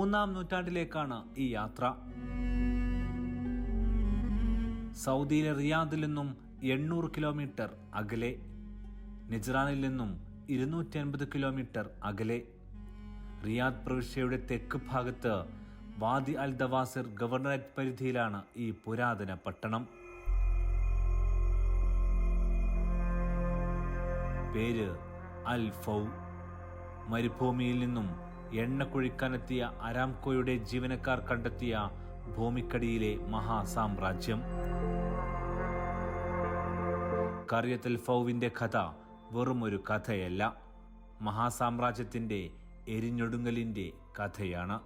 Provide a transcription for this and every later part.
3-ാം നൂറ്റാണ്ടിലേക്കാണ് ഈ യാത്ര. സൗദിയിലെ റിയാദിൽ നിന്നും 800 കിലോമീറ്റർ അകലെ, നിജ്റാനിൽ നിന്നും 250 കിലോമീറ്റർ അകലെ, റിയാദ് പ്രവിശ്യയുടെ തെക്ക് ഭാഗത്ത് വാദി അൽ ദവാസിർ ഗവർണറേറ്റ് പരിധിയിലാണ് ഈ പുരാതന പട്ടണം. പേര് അൽ ഫൗ. മരുഭൂമിയിൽ നിന്നും എണ്ണ കുഴിക്കാനെത്തിയ അരാംകോയുടെ ജീവനക്കാർ കണ്ടെത്തിയ ഭൂമിക്കടിയിലെ മഹാസാമ്രാജ്യം. ഖറിയത്ത് അൽ ഫൗവിന്റെ കഥ വെറുമൊരു കഥയല്ല, മഹാസാമ്രാജ്യത്തിന്റെ എരിഞ്ഞൊടുങ്ങലിന്റെ കഥയാണ്.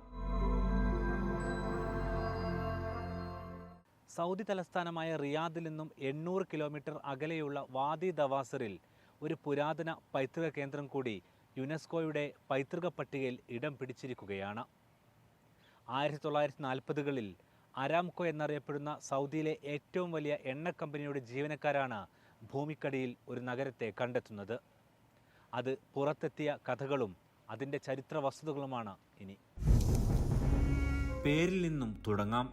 സൗദി തലസ്ഥാനമായ റിയാദിൽ നിന്നും 800 കിലോമീറ്റർ അകലെയുള്ള വാദി ദവാസിറിൽ ഒരു പുരാതന പൈതൃക കേന്ദ്രം കൂടി യുനെസ്കോയുടെ പൈതൃക പട്ടികയിൽ ഇടം പിടിച്ചിരിക്കുകയാണ്. 1940കളിൽ അരാംകോ എന്നറിയപ്പെടുന്ന സൗദിയിലെ ഏറ്റവും വലിയ എണ്ണ കമ്പനിയുടെ ജീവനക്കാരാണ് ഭൂമിക്കടിയിൽ ഒരു നഗരത്തെ കണ്ടെത്തുന്നത്. അത് പുറത്തെത്തിയ കഥകളും അതിൻ്റെ ചരിത്ര വസ്തുതകളുമാണ് ഇനി. പേരിൽ നിന്നും തുടങ്ങാം.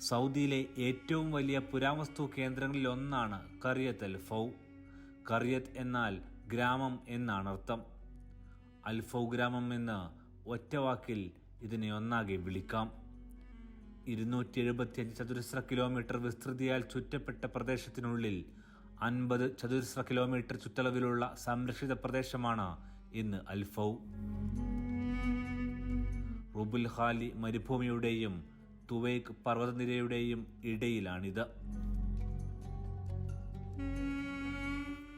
സൗദിയിലെ ഏറ്റവും വലിയ പുരാവസ്തു കേന്ദ്രങ്ങളിലൊന്നാണ് ഖറിയത്ത് അൽ ഫൗ. ഖറിയത്ത് എന്നാൽ ഗ്രാമം എന്നാണ് അർത്ഥം. അൽ ഫൗ ഗ്രാമം എന്ന് ഒറ്റവാക്കിൽ ഇതിനെ ഒന്നാകെ വിളിക്കാം. 275 ചതുരശ്ര കിലോമീറ്റർ വിസ്തൃതിയാൽ ചുറ്റപ്പെട്ട പ്രദേശത്തിനുള്ളിൽ 50 ചതുരശ്ര കിലോമീറ്റർ ചുറ്റളവിലുള്ള സംരക്ഷിത പ്രദേശമാണ് ഇന്ന് അൽ ഫൗ. റുബുൽ ഖാലി മരുഭൂമിയുടെയും തുവൈക്ക് പർവ്വതനിരയുടെയും ഇടയിലാണിത്.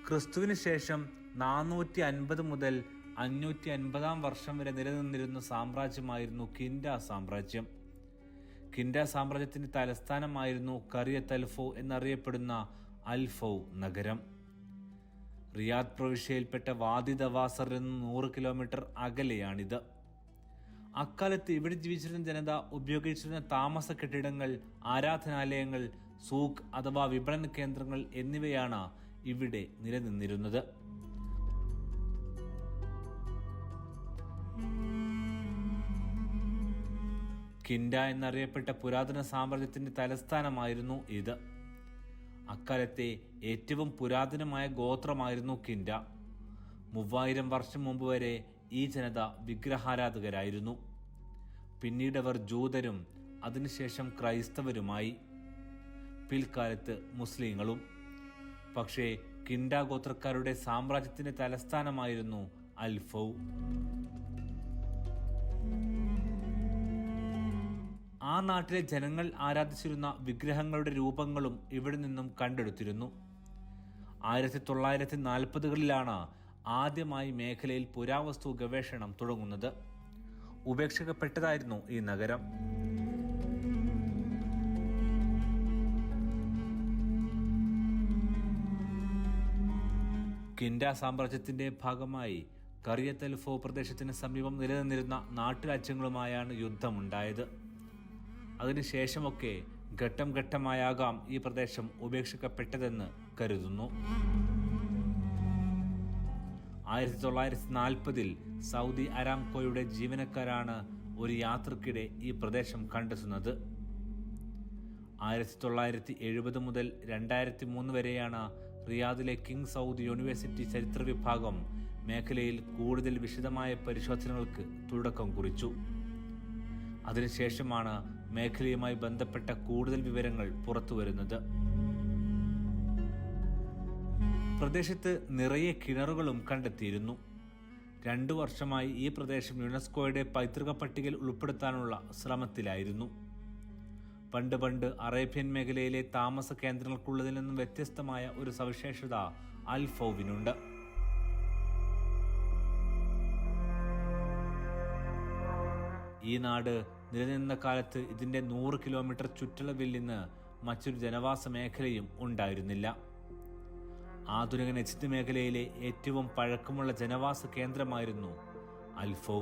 ക്രിസ്തുവിന് ശേഷം 450 മുതൽ 550 വർഷം വരെ നിലനിന്നിരുന്ന സാമ്രാജ്യമായിരുന്നു കിൻഡ സാമ്രാജ്യം. കിൻഡ സാമ്രാജ്യത്തിന്റെ തലസ്ഥാനമായിരുന്നു ഖറിയത്ത് അൽ ഫൗ എന്നറിയപ്പെടുന്ന അൽ ഫൗ നഗരം. റിയാദ് പ്രവിശ്യയിൽപ്പെട്ട വാദി ദവാസറിൽ നിന്ന് 100 കിലോമീറ്റർ അകലെയാണിത്. അക്കാലത്ത് ഇവിടെ ജീവിച്ചിരുന്ന ജനത ഉപയോഗിച്ചിരുന്ന താമസ കെട്ടിടങ്ങൾ, ആരാധനാലയങ്ങൾ, സൂഖ് അഥവാ വിപണന കേന്ദ്രങ്ങൾ എന്നിവയാണ് ഇവിടെ നിലനിന്നിരുന്നത്. കിൻഡ എന്നറിയപ്പെട്ട പുരാതന സാമ്രാജ്യത്തിന്റെ തലസ്ഥാനമായിരുന്നു ഇത്. അക്കാലത്തെ ഏറ്റവും പുരാതനമായ ഗോത്രമായിരുന്നു കിൻഡ. 3000 വർഷം മുമ്പ് വരെ ഈ ജനത വിഗ്രഹാരാധകരായിരുന്നു. പിന്നീടവർ ജൂതരും അതിനുശേഷം ക്രൈസ്തവരുമായി, പിൽക്കാലത്ത് മുസ്ലിങ്ങളും. പക്ഷേ കിൻഡ ഗോത്രക്കാരുടെ സാമ്രാജ്യത്തിന്റെ തലസ്ഥാനമായിരുന്നു അൽ ഫൗ. ആ നാട്ടിലെ ജനങ്ങൾ ആരാധിച്ചിരുന്ന വിഗ്രഹങ്ങളുടെ രൂപങ്ങളും ഇവിടെ നിന്നും കണ്ടെടുത്തിരുന്നു. 1940കളിലാണ് ആദ്യമായി മേഖലയിൽ പുരാവസ്തു ഗവേഷണം തുടങ്ങുന്നത്. ഉപേക്ഷിക്കപ്പെട്ടതായിരുന്നു ഈ നഗരം. കിൻഡ സാമ്രാജ്യത്തിന്റെ ഭാഗമായി ഖറിയത്ത് അൽ ഫൗ പ്രദേശത്തിന് സമീപം നിലനിന്നിരുന്ന നാട്ടുരാജ്യങ്ങളുമായാണ് യുദ്ധമുണ്ടായത്. അതിനുശേഷമൊക്കെ ഘട്ടം ഘട്ടമായാകാം ഈ പ്രദേശം ഉപേക്ഷിക്കപ്പെട്ടതെന്ന് കരുതുന്നു. 1940ൽ സൗദി അരാംകോയുടെ ജീവനക്കാരാണ് ഒരു യാത്രക്കിടെ ഈ പ്രദേശം കണ്ടെത്തുന്നത്. 1970 മുതൽ 2003 വരെയാണ് റിയാദിലെ കിങ് സൗദ് യൂണിവേഴ്സിറ്റി ചരിത്ര വിഭാഗം മേഖലയിൽ കൂടുതൽ വിശദമായ പരിശോധനകൾക്ക് തുടക്കം കുറിച്ചു. അതിനുശേഷമാണ് മേഖലയുമായി ബന്ധപ്പെട്ട കൂടുതൽ വിവരങ്ങൾ പുറത്തുവരുന്നത്. പ്രദേശത്ത് നിറയെ കിണറുകളും കണ്ടെത്തിയിരുന്നു. 2 വർഷമായി ഈ പ്രദേശം യുനെസ്കോയുടെ പൈതൃക പട്ടികയിൽ ഉൾപ്പെടുത്താനുള്ള ശ്രമത്തിലായിരുന്നു. പണ്ട് അറേബ്യൻ മേഖലയിലെ താമസ കേന്ദ്രങ്ങൾക്കുള്ളതിൽ നിന്നും വ്യത്യസ്തമായ ഒരു സവിശേഷത അൽ ഫൗവിനുണ്ട്. ഈ നാട് നിലനിന്ന കാലത്ത് ഇതിന്റെ 100 കിലോമീറ്റർ ചുറ്റളവിൽ നിന്ന് മറ്റൊരു ജനവാസ മേഖലയും ഉണ്ടായിരുന്നില്ല. ആധുനിക നജ്ദ് മേഖലയിലെ ഏറ്റവും പഴക്കമുള്ള ജനവാസ കേന്ദ്രമായിരുന്നു അൽ ഫൗ.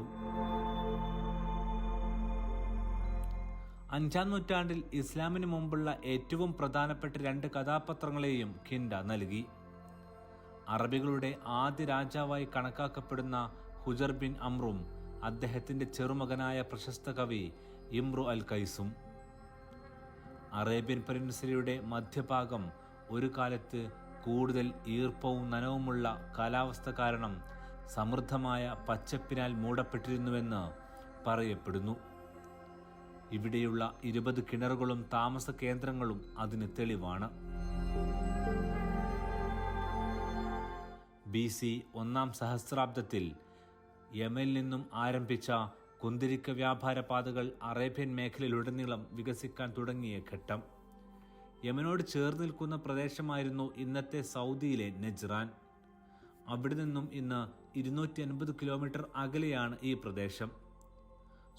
5-ാം നൂറ്റാണ്ടിൽ ഇസ്ലാമിന് മുമ്പുള്ള ഏറ്റവും പ്രധാനപ്പെട്ട 2 കഥാപാത്രങ്ങളെയും കിൻഡ നൽകി. അറബികളുടെ ആദ്യ രാജാവായി കണക്കാക്കപ്പെടുന്ന ഹുജർ ബിൻ അമ്രും അദ്ദേഹത്തിൻ്റെ ചെറുമകനായ പ്രശസ്ത കവി ഇമ്രു അൽ കൈസും. അറേബ്യൻ പെനിൻസുലയുടെ മധ്യഭാഗം ഒരു കാലത്ത് കൂടുതൽ ഈർപ്പവും നനവുമുള്ള കാലാവസ്ഥ കാരണം സമൃദ്ധമായ പച്ചപ്പിനാൽ മൂടപ്പെട്ടിരുന്നുവെന്ന് പറയപ്പെടുന്നു. ഇവിടെയുള്ള 20 കിണറുകളും താമസ കേന്ദ്രങ്ങളും അതിന് തെളിവാണ്. BC 1-ാം സഹസ്രാബ്ദത്തിൽ യമനിൽ നിന്നും ആരംഭിച്ച കുന്തിരിക്ക വ്യാപാര പാതകൾ അറേബ്യൻ മേഖലയിലുടനീളം വികസിക്കാൻ തുടങ്ങിയ ഘട്ടം. യമനോട് ചേർന്ന് നിൽക്കുന്ന പ്രദേശമായിരുന്നു ഇന്നത്തെ സൗദിയിലെ നജ്റാൻ. അവിടെ നിന്നും ഇന്ന് 250 കിലോമീറ്റർ അകലെയാണ് ഈ പ്രദേശം.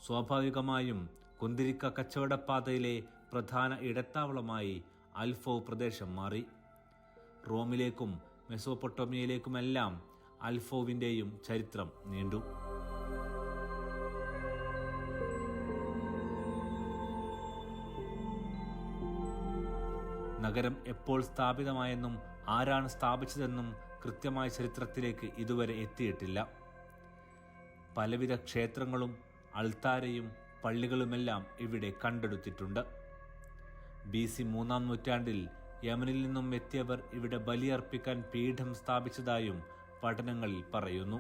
സ്വാഭാവികമായും കുന്തിരിക്ക കച്ചവടപ്പാതയിലെ പ്രധാന ഇടത്താവളമായി അൽഫൗ പ്രദേശം മാറി. റോമിലേക്കും മെസോപ്പൊട്ടോമിയയിലേക്കുമെല്ലാം അൽഫൗവിൻ്റെയും ചരിത്രം നീണ്ടു. നഗരം എപ്പോൾ സ്ഥാപിതമായെന്നും ആരാണ് സ്ഥാപിച്ചതെന്നും കൃത്യമായ ചരിത്രത്തിലേക്ക് ഇതുവരെ എത്തിയിട്ടില്ല. പലവിധ ക്ഷേത്രങ്ങളും അൾത്താരയും പള്ളികളുമെല്ലാം ഇവിടെ കണ്ടെടുത്തിട്ടുണ്ട്. BC 3-ാം നൂറ്റാണ്ടിൽ യമനിൽ നിന്നും എത്തിയവർ ഇവിടെ ബലിയർപ്പിക്കാൻ പീഠം സ്ഥാപിച്ചതായും പഠനങ്ങളിൽ പറയുന്നു.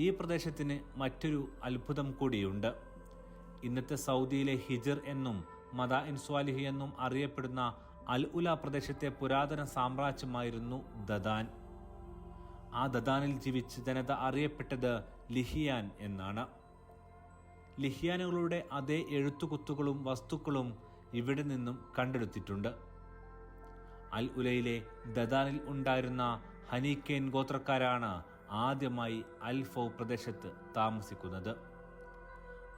ഈ പ്രദേശത്തിന് മറ്റൊരു അത്ഭുതം കൂടിയുണ്ട്. ഇന്നത്തെ സൗദിയിലെ ഹിജർ എന്നും മദാഇൻ സ്വാലിഹ് എന്നും അറിയപ്പെടുന്ന അൽ ഉല പ്രദേശത്തെ പുരാതന സാമ്രാജ്യമായിരുന്നു ദദാൻ. ആ ദദാനിൽ ജീവിച്ച് ജനത അറിയപ്പെട്ടത് ലിഹിയാൻ എന്നാണ്. ലിഹിയാനുകളുടെ അതേ എഴുത്തുകുത്തുകളും വസ്തുക്കളും ഇവിടെ നിന്നും കണ്ടെടുത്തിട്ടുണ്ട്. അൽ ഉലയിലെ ദദാനിൽ ഉണ്ടായിരുന്ന ഹനീക്കേൻ ഗോത്രക്കാരാണ് ആദ്യമായി അൽഫൗ പ്രദേശത്ത് താമസിക്കുന്നത്.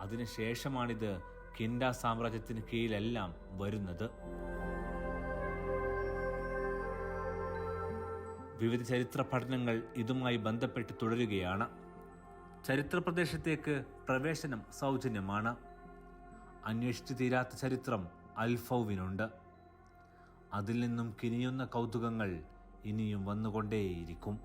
അതിനുശേഷമാണിത് കിൻഡ സാമ്രാജ്യത്തിന് കീഴിലെല്ലാം വരുന്നത്. വിവിധ ചരിത്ര പഠനങ്ങൾ ഇതുമായി ബന്ധപ്പെട്ട് തുടരുകയാണ്. ചരിത്ര പ്രദേശത്തേക്ക് പ്രവേശനം സൗജന്യമാണ്. അന്വേഷിച്ചു തീരാത്ത ചരിത്രം അൽഫൗവിനുണ്ട്. അതിൽ നിന്നും കിനിയുന്ന കൗതുകങ്ങൾ ഇനിയും വന്നുകൊണ്ടേയിരിക്കും.